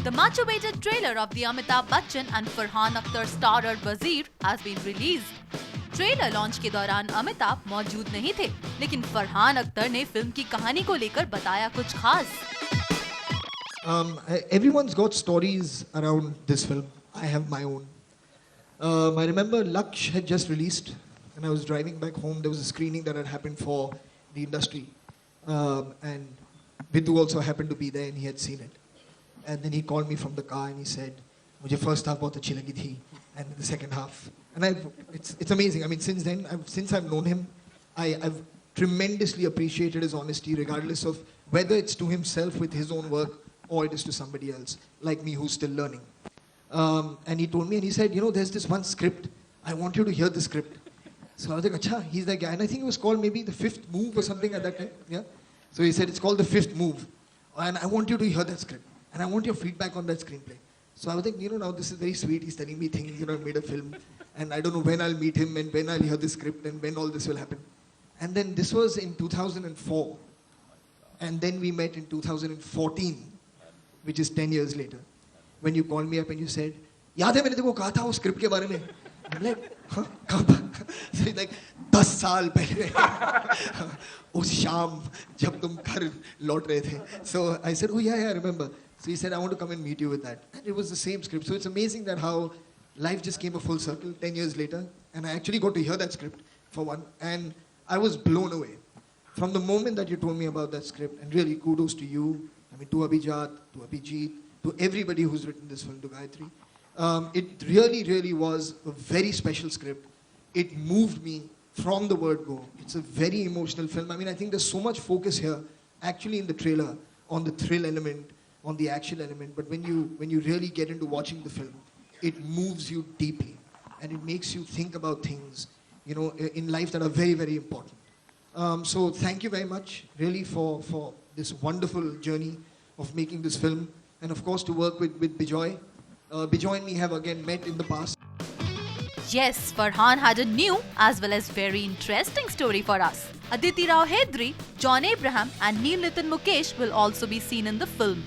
The much-awaited trailer of the Amitabh Bachchan and Farhan Akhtar-starrer Wazir has been released. Trailer launch के दौरान अमिताभ मौजूद नहीं थे, लेकिन फरहान अख्तर ने फिल्म की कहानी को लेकर बताया कुछ खास। Everyone's got stories around this film. I have my own. I remember Laksh had just released, and I was driving back home. There was a screening that had happened for the industry, and Vidhu also happened to be there, and he had seen it. And then he called me from the car and he said, "मुझे first half बहुत अच्छी लगी थी, and the second half." And it's amazing. I mean, since then, since I've known him, I've tremendously appreciated his honesty, regardless of whether it's to himself with his own work or it is to somebody else, like me, who's still learning. And he told me, and he said, there's this one script. I want you to hear the script. So I was like, acha, he's that guy. And I think it was called maybe The Fifth Move or something at that time. Yeah. So he said, it's called The Fifth Move. And I want you to hear that script. And I want your feedback on that screenplay. So I was like, now this is very sweet. He's telling me things, I made a film. And I don't know when I'll meet him and when I'll hear the script and when all this will happen. And then this was in 2004. And then we met in 2014, which is 10 years later. When you called me up and you said, याद है मैंने तेरे को कहा था उस script के बारे में? I'm like, हाँ, कब? So he's like, 10 साल पहले, उस शाम जब तुम घर लौट रहे थे. So I said, oh yeah, I remember. So he said, I want to come and meet you with that. And it was the same script. So it's amazing that how life just came a full circle 10 years later. And I actually got to hear that script for one. And I was blown away. From the moment that you told me about that script, and really kudos to you, I mean, to Abhijat, to Abhijit, to everybody who's written this film, to Gayatri. It really, really was a very special script. It moved me from the word go. It's a very emotional film. I mean, I think there's so much focus here, actually in the trailer, on the thrill element, on the action element. But when you really get into watching the film, it moves you deeply. And it makes you think about things, in life that are very, very important. So thank you very much, really, for this wonderful journey of making this film. And of course, to work with Bijoy. Bijoy and me have again met in the past. Yes, Farhan had a new as well as very interesting story for us. Aditi Rao Hedri, John Abraham and Neil Nitin Mukesh will also be seen in the film.